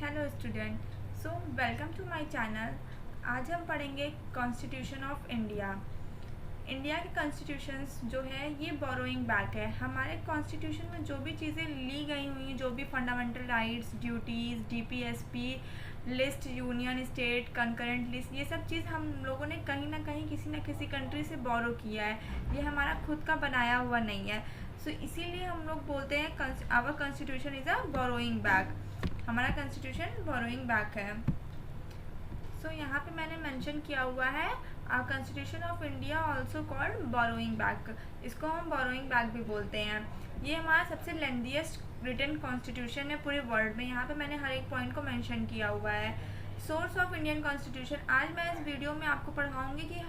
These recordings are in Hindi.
Hello student. Welcome to my channel. आज हम पढ़ेंगे कॉन्स्टिट्यूशन ऑफ इंडिया। इंडिया के कॉन्स्टिट्यूशंस जो है ये बोरोइंग बैक है। हमारे कॉन्स्टिट्यूशन में जो भी चीज़ें ली गई हुई हैं, जो भी fundamental rights, duties, DPSP list, union state, concurrent list, ये सब चीज़ हम लोगों ने कहीं ना कहीं किसी न किसी कंट्री से बोरो किया है। ये हमारा खुद का बनाया हुआ नहीं है। इसीलिए हम लोग बोलते हैं our constitution is a borrowing back. हमारा कॉन्स्टिट्यूशन बोरोइंग बैक है। यहाँ पे मैंने मेंशन किया हुआ है constitution of India also called borrowing back. इसको हम बोरोइंग बैक भी बोलते हैं। ये हमारा सबसे लेंथीएस्ट रिटन कॉन्स्टिट्यूशन है पूरे वर्ल्ड में। यहाँ पे मैंने हर एक पॉइंट को मेंशन किया हुआ है। सोर्स ऑफ इंडियन कॉन्स्टिट्यूशन, आज मैं इस वीडियो में आपको पढ़ाऊँगी कि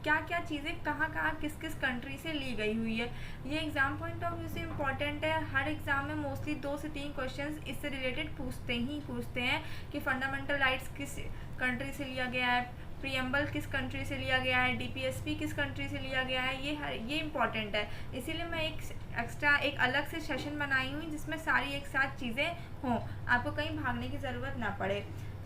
क्या क्या चीज़ें कहाँ कहाँ किस किस कंट्री से ली गई हुई है। ये एग्ज़ाम पॉइंट ऑफ व्यू से इम्पॉर्टेंट है। हर एग्ज़ाम में मोस्टली 2 से 3 क्वेश्चंस इससे रिलेटेड पूछते हैं कि फंडामेंटल राइट्स किस कंट्री से लिया गया है, प्रीएम्बल किस कंट्री से लिया गया है, डीपीएसपी किस कंट्री से लिया गया है। ये इम्पॉर्टेंट है। इसीलिए मैं एक अलग से सेशन बनाई हुई जिसमें सारी एक साथ चीज़ें हों, आपको कहीं भागने की ज़रूरत ना पड़े।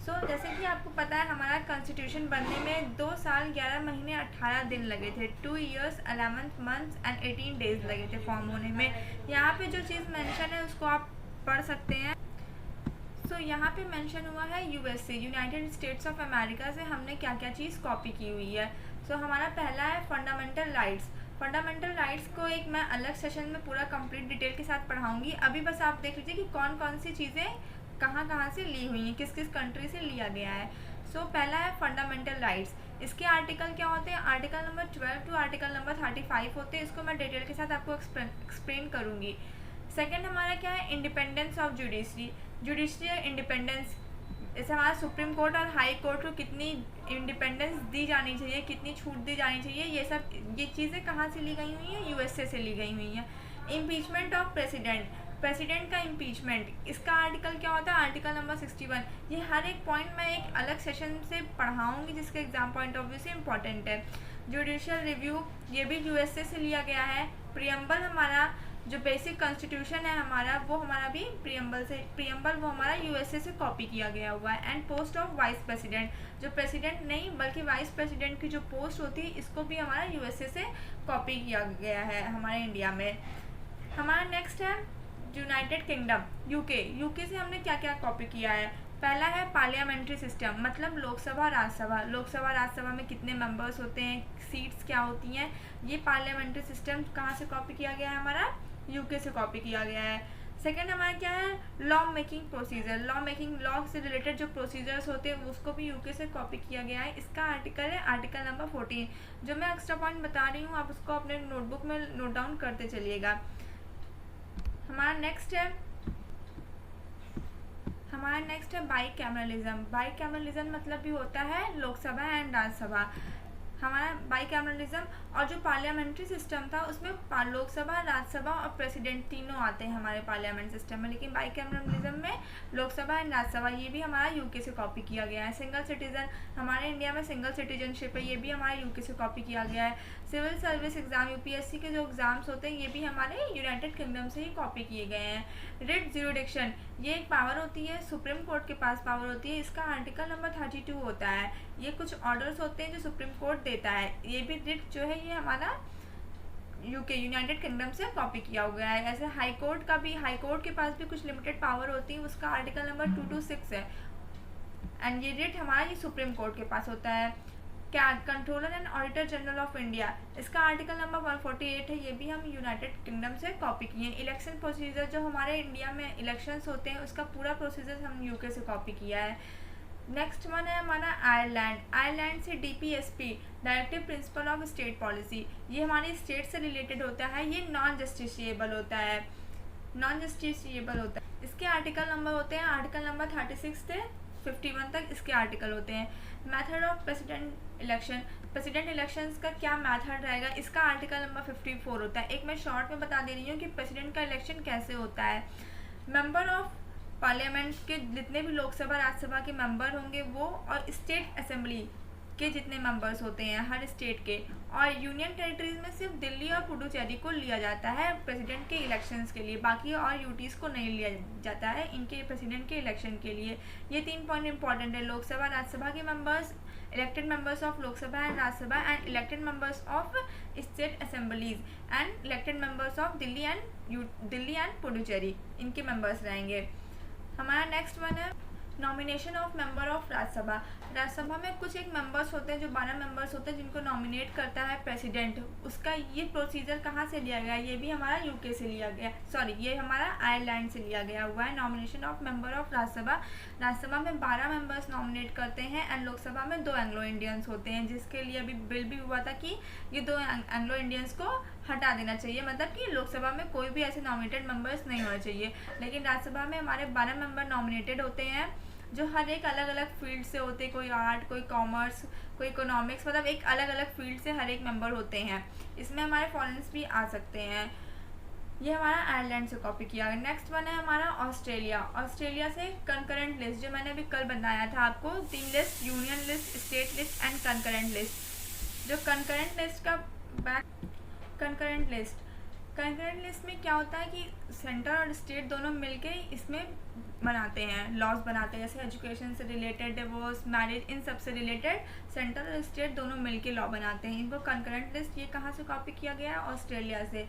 जैसे कि आपको पता है हमारा कॉन्स्टिट्यूशन बनने में 2 साल 11 महीने 18 दिन लगे थे। 2 years 11 months and 18 days लगे थे फॉर्म होने में। यहाँ पे जो चीज़ मेंशन है उसको आप पढ़ सकते हैं। यहाँ पे मेंशन हुआ है USA, United states of America से हमने क्या क्या चीज़ कॉपी की हुई है। हमारा पहला है फंडामेंटल राइट्स। फंडामेंटल राइट्स को एक मैं अलग सेशन में पूरा कंप्लीट डिटेल के साथ पढ़ाऊँगी। अभी बस आप देख लीजिए कि कौन कौन सी चीज़ें कहाँ कहाँ से ली हुई हैं, किस किस कंट्री से लिया गया है। पहला है फंडामेंटल राइट्स। इसके आर्टिकल क्या होते हैं? Article number 12 to article number 35 होते हैं। इसको मैं डिटेल के साथ आपको एक्सप्लेन करूँगी। सेकेंड हमारा क्या है? Independence of judiciary. Judicial independence, जैसे हमारा सुप्रीम कोर्ट और हाई कोर्ट को कितनी इंडिपेंडेंस दी जानी चाहिए, कितनी छूट दी जानी चाहिए, ये चीज़ें कहाँ से ली गई हुई हैं? यूएसए से ली गई हुई हैं। इम्पीचमेंट ऑफ प्रेसिडेंट का इम्पीचमेंट, इसका आर्टिकल क्या होता है? Article number 61। ये हर एक पॉइंट मैं एक अलग सेशन से पढ़ाऊँगी जिसके एग्जाम पॉइंट ऑफ व्यू से इम्पॉर्टेंट है। जुडिशियल रिव्यू, ये भी यूएसए से लिया गया है। प्रीएम्बल, हमारा जो बेसिक कॉन्स्टिट्यूशन है हमारा, वो हमारा भी प्रीएम्बल वो हमारा यूएसए से कॉपी किया गया हुआ है। And post of vice president, जो प्रेसिडेंट नहीं बल्कि वाइस प्रेसिडेंट की जो पोस्ट होती है, इसको भी हमारा यूएसए से कॉपी किया गया है हमारे इंडिया में। हमारा नेक्स्ट है यूनाइटेड किंगडम, यूके से हमने क्या क्या कॉपी किया है? पहला है पार्लियामेंट्री सिस्टम, मतलब लोकसभा राज्यसभा में कितने मेंबर्स होते हैं, सीट्स क्या होती हैं, ये पार्लियामेंट्री सिस्टम कहाँ से कॉपी किया गया है? हमारा यूके से कॉपी किया गया है। सेकेंड हमारा क्या है? Law making procedure. लॉ से रिलेटेड जो प्रोसीजर्स होते हैं उसको भी यूके से कॉपी किया गया है। इसका आर्टिकल है आर्टिकल नंबर 14। जो मैं एक्स्ट्रा पॉइंट बता रही हूँ आप उसको अपने नोटबुक में नोट डाउन करते चलिएगा। हमारा नेक्स्ट है बाईकैमरलिज्म मतलब भी होता है लोकसभा एंड राज्यसभा। हमारा बाईकैमरलिज्म, और जो पार्लियामेंट्री सिस्टम था उसमें लोकसभा, राज्यसभा और प्रेसिडेंट तीनों आते हैं हमारे पार्लियामेंट सिस्टम में, लेकिन बाईकैमरलिज्म में लोकसभा एंड राज्यसभा, ये भी हमारा यूके से कॉपी किया गया है। सिंगल सिटीजन, हमारे इंडिया में सिंगल सिटीजनशिप है, ये भी हमारे यूके से कॉपी किया गया है। सिविल सर्विस एग्जाम, यूपीएससी के जो एग्जाम्स होते हैं ये भी हमारे यूनाइटेड किंगडम से ही कॉपी किए गए हैं। रिट ज्यूरिडिक्शन, ये एक पावर होती है, सुप्रीम कोर्ट के पास पावर होती है। इसका आर्टिकल नंबर 32 होता है। ये कुछ ऑर्डर्स होते हैं जो सुप्रीम कोर्ट देता है। ये भी रिट जो है ये हमारा यूके यूनाइटेड किंगडम से कॉपी किया हुआ है। ऐसे हाई कोर्ट के पास भी कुछ लिमिटेड पावर होती है, उसका आर्टिकल नंबर 226 है। एंड ये रिट हमारा ये सुप्रीम कोर्ट के पास होता है। क्या controller and auditor general of India, इसका आर्टिकल नंबर 148 है, ये भी हम यूनाइटेड किंगडम से कॉपी किए हैं। इलेक्शन प्रोसीजर, जो हमारे इंडिया में इलेक्शंस होते हैं उसका पूरा प्रोसीजर हम यूके से कॉपी किया है। नेक्स्ट वन है हमारा आयरलैंड से DPSP, directive principle of state policy, ये हमारे स्टेट से रिलेटेड होता है। ये नॉन जस्टिसिएबल होता है। इसके आर्टिकल नंबर होते हैं आर्टिकल नंबर 36 से 51 तक इसके आर्टिकल होते हैं। मेथड ऑफ प्रेसिडेंट इलेक्शंस का क्या मेथड रहेगा? इसका आर्टिकल नंबर 54 होता है। एक मैं शॉर्ट में बता दे रही हूँ कि प्रेसिडेंट का इलेक्शन कैसे होता है। मेंबर ऑफ पार्लियामेंट के जितने भी लोकसभा राज्यसभा के मेंबर होंगे वो, और स्टेट असेंबली के जितने मेंबर्स होते हैं हर स्टेट के, और यूनियन टेरिटरीज में सिर्फ दिल्ली और पुडुचेरी को लिया जाता है प्रेसिडेंट के इलेक्शंस के लिए, बाकी और यूटीज़ को नहीं लिया जाता है इनके प्रेसिडेंट के इलेक्शन के लिए। ये 3 पॉइंट इंपॉर्टेंट है। लोकसभा राज्यसभा के members, elected members of Lok Sabha and Rajya Sabha and elected members of state assemblies and elected members of Delhi and Puducherry, इनके मेंबर्स रहेंगे। हमारा नेक्स्ट वन है nomination of member of Rajya Sabha. Rajya Sabha में कुछ एक मेंबर्स होते हैं जो 12 मेंबर्स होते हैं जिनको नॉमिनेट करता है प्रेसिडेंट। उसका ये प्रोसीजर कहाँ से लिया गया, ये भी हमारा यूके से लिया गया, सॉरी ये हमारा आयरलैंड से लिया गया हुआ है। Nomination of member of Rajya Sabha, Rajya Sabha में 12 मेंबर्स नॉमिनेट करते हैं एंड लोकसभा में 2 एंग्लो इंडियंस होते हैं, जिसके लिए अभी बिल भी हुआ था कि ये 2 एंग्लो इंडियंस को हटा देना चाहिए, मतलब कि लोकसभा में कोई भी ऐसे नॉमिनेटेड मेंबर्स नहीं होने चाहिए। लेकिन राज्यसभा में हमारे 12 मेंबर नॉमिनेटेड होते हैं जो हर एक अलग अलग फील्ड से होते हैं, कोई आर्ट, कोई कॉमर्स, कोई इकोनॉमिक्स, मतलब एक अलग अलग फील्ड से हर एक मेंबर होते हैं। इसमें हमारे फॉरेनर्स भी आ सकते हैं। ये हमारा आयरलैंड से कॉपी किया गया। नेक्स्ट वन है हमारा ऑस्ट्रेलिया। ऑस्ट्रेलिया से कंकरेंट लिस्ट, जो मैंने अभी कल बताया था आपको, 3 list, union list, state list and concurrent list. जो कंकरेंट लिस्ट का कंकरेंट लिस्ट में क्या होता है कि सेंटर और स्टेट दोनों मिलके इसमें बनाते हैं, लॉज बनाते हैं, जैसे एजुकेशन से रिलेटेड, डिवोर्स, मैरिज, इन सब से रिलेटेड सेंटर और स्टेट दोनों मिलके लॉ बनाते हैं। इनको कंकरेंट लिस्ट, ये कहाँ से कॉपी किया गया है, ऑस्ट्रेलिया से।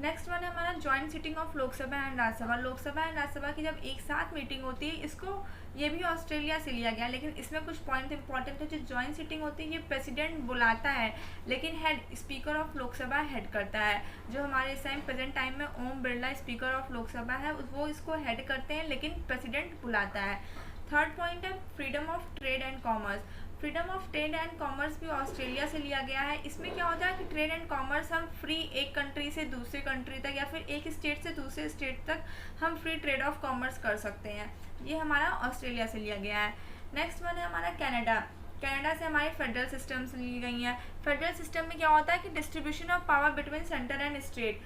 नेक्स्ट वन है हमारा joint sitting of Lok Sabha and Rajya Sabha. Lok Sabha and Rajya Sabha की जब एक साथ मीटिंग होती है, इसको ये भी ऑस्ट्रेलिया से लिया गया, लेकिन इसमें कुछ पॉइंट इंपॉर्टेंट है। जो जॉइंट सिटिंग होती है ये प्रेसिडेंट बुलाता है, लेकिन head speaker of Lok Sabha head करता है। जो हमारे इस टाइम प्रेजेंट टाइम में ओम बिरला स्पीकर ऑफ लोकसभा है, वो इसको हेड करते हैं, लेकिन प्रेसिडेंट बुलाता है। थर्ड पॉइंट है freedom of trade and commerce. Freedom of trade and commerce भी ऑस्ट्रेलिया से लिया गया है। इसमें क्या होता है कि ट्रेड एंड कॉमर्स हम फ्री, एक कंट्री से दूसरे कंट्री तक या फिर एक स्टेट से दूसरे स्टेट तक हम फ्री ट्रेड ऑफ कॉमर्स कर सकते हैं। ये हमारा ऑस्ट्रेलिया से लिया गया है। नेक्स्ट वन है हमारा कनाडा। कनाडा से हमारी फेडरल सिस्टम्स ली गई हैं। फेडरल सिस्टम में क्या होता है कि distribution of power between centre and state.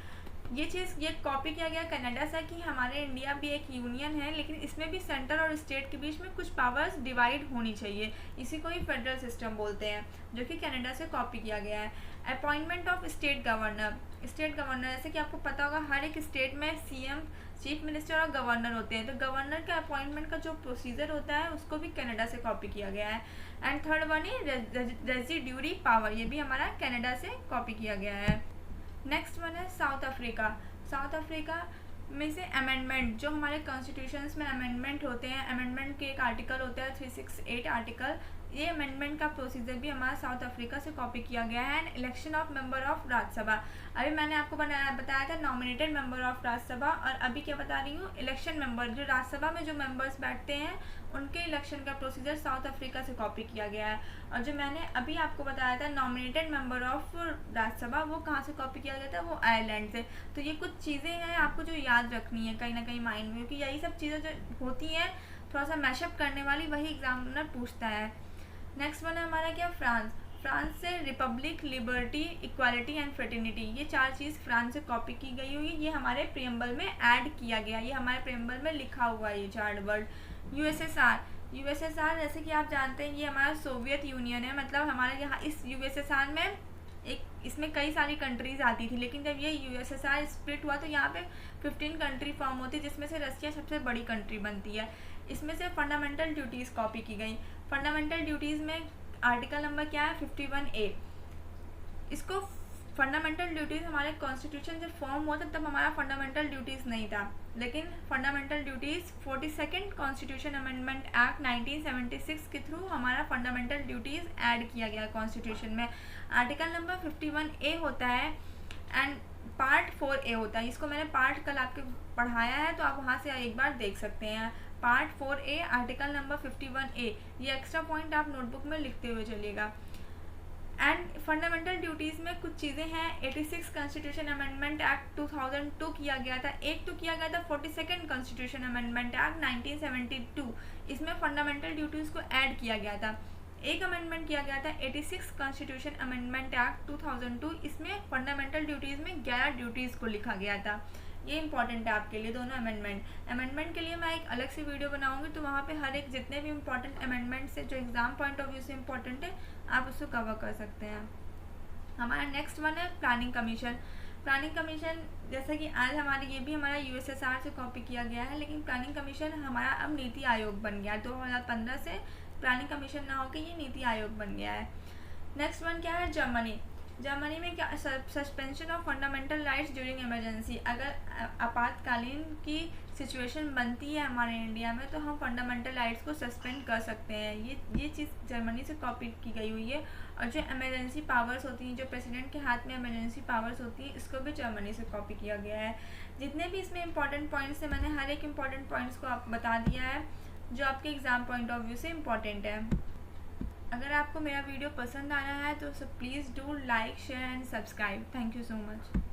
ये कॉपी किया गया कनाडा से कि हमारे इंडिया भी एक यूनियन है, लेकिन इसमें भी सेंटर और स्टेट के बीच में कुछ पावर्स डिवाइड होनी चाहिए, इसी को ही फेडरल सिस्टम बोलते हैं, जो कि कनाडा से कॉपी किया गया है। Appointment of state governor. State governor, जैसे कि आपको पता होगा हर एक स्टेट में सीएम, चीफ मिनिस्टर और गवर्नर होते हैं, तो गवर्नर का अपॉइंटमेंट का जो प्रोसीजर होता है उसको भी कनाडा से कॉपी किया गया है। एंड थर्ड वन है रेजिड्यूरी पावर, ये भी हमारा कनाडा से कॉपी किया गया है। नेक्स्ट वन है साउथ अफ्रीका। साउथ अफ्रीका में से अमेंडमेंट, जो हमारे कॉन्स्टिट्यूशंस में अमेंडमेंट होते हैं, अमेंडमेंट के एक आर्टिकल होता है 368 आर्टिकल, ये अमेंडमेंट का प्रोसीजर भी हमारा साउथ अफ्रीका से कॉपी किया गया है। And election of member of Rajya Sabha, अभी मैंने आपको बताया था नॉमिनेटेड मेंबर ऑफ राज्यसभा, और अभी क्या बता रही हूँ, इलेक्शन मेंबर, जो राज्यसभा में जो मेंबर्स बैठते हैं उनके इलेक्शन का प्रोसीजर साउथ अफ्रीका से कॉपी किया गया है। और जो मैंने अभी आपको बताया था नॉमिनेटेड मेंबर ऑफ राज्यसभा, वो कहाँ से कॉपी किया गया था, वो आयरलैंड से। तो ये कुछ चीज़ें हैं आपको जो याद रखनी है कहीं ना कहीं माइंड में, क्योंकि यही सब चीज़ें जो होती हैं थोड़ा सा मैशअप करने वाली, वही एग्जामिनर पूछता है। नेक्स्ट वन है हमारा क्या, फ्रांस। फ्रांस से Republic, liberty, equality and fraternity, ये 4 चीज़ फ्रांस से कॉपी की गई हुई है। ये हमारे प्रीएम्बल में ऐड किया गया, ये हमारे प्रीएम्बल में लिखा हुआ है ये 4 वर्ड। यूएसएसआर जैसे कि आप जानते हैं ये हमारा सोवियत यूनियन है, मतलब हमारे यहाँ इस यूएसएसआर में इसमें कई सारी कंट्रीज आती थी, लेकिन जब ये यूएसएसआर स्प्लिट हुआ तो यहाँ पे 15 कंट्री फॉर्म होती है, जिसमें से रशिया सबसे बड़ी कंट्री बनती है। इसमें से फंडामेंटल ड्यूटीज़ कॉपी की गई। फंडामेंटल ड्यूटीज़ में आर्टिकल नंबर क्या है, 51A। इसको फंडामेंटल ड्यूटीज़, हमारे कॉन्स्टिट्यूशन जब फॉर्म हुआ था तब हमारा फंडामेंटल ड्यूटीज़ नहीं था, लेकिन fundamental duties 42nd constitution amendment act 1976 के थ्रू हमारा फंडामेंटल ड्यूटीज़ ऐड किया गया कॉन्स्टिट्यूशन में। आर्टिकल नंबर 51A होता है एंड पार्ट 4A होता है। इसको मैंने पार्ट कल आपके पढ़ाया है, तो आप वहाँ से एक बार देख सकते हैं। Part 4A article number 51A, ये एक्स्ट्रा पॉइंट आप नोटबुक में लिखते हुए चलिएगा। एंड फंडामेंटल ड्यूटीज़ में कुछ चीज़ें हैं। 86 कॉन्स्टिट्यूशन अमेंडमेंट एक्ट 2002 किया गया था, एक तो किया गया था 42nd कॉन्स्टिट्यूशन अमेंडमेंट एक्ट 1972, इसमें फंडामेंटल ड्यूटीज़ को ऐड किया गया था। एक अमेंडमेंट किया गया था 86 कॉन्स्टिट्यूशन अमेंडमेंट एक्ट 2002, इसमें फंडामेंटल ड्यूटीज़ में 11 ड्यूटीज़ को लिखा गया था। ये इंपॉर्टेंट है आपके लिए दोनों अमेंडमेंट के लिए मैं एक अलग से वीडियो बनाऊंगी, तो वहाँ पे हर एक जितने भी इंपॉर्टेंट अमेंडमेंट्स है जो एग्ज़ाम पॉइंट ऑफ व्यू से इंपॉर्टेंट है आप उसको कवर कर सकते हैं। हमारा नेक्स्ट वन है प्लानिंग कमीशन। प्लानिंग कमीशन जैसा कि आज हमारे ये भी हमारा यूएसएसआर से कॉपी किया गया है, लेकिन प्लानिंग कमीशन हमारा अब नीति आयोग बन गया है। 2015 से प्लानिंग कमीशन ना होकर ये नीति आयोग बन गया है। नेक्स्ट वन क्या है, जर्मनी में क्या suspension of fundamental rights during emergency. अगर आपातकालीन की सिचुएशन बनती है हमारे इंडिया में तो हम फंडामेंटल राइट्स को सस्पेंड कर सकते हैं। ये चीज़ जर्मनी से कॉपी की गई हुई है। और जो इमरजेंसी पावर्स होती हैं, जो प्रेसिडेंट के हाथ में इमरजेंसी पावर्स होती हैं, इसको भी जर्मनी से कॉपी किया गया है। जितने भी इसमें इंपॉर्टेंट पॉइंट्स हैं मैंने हर एक इंपॉर्टेंट पॉइंट्स को आप बता दिया है जो आपके एग्ज़ाम पॉइंट ऑफ व्यू से इम्पॉर्टेंट है। अगर आपको मेरा वीडियो पसंद आ रहा है तो please do like share and subscribe. Thank you so much.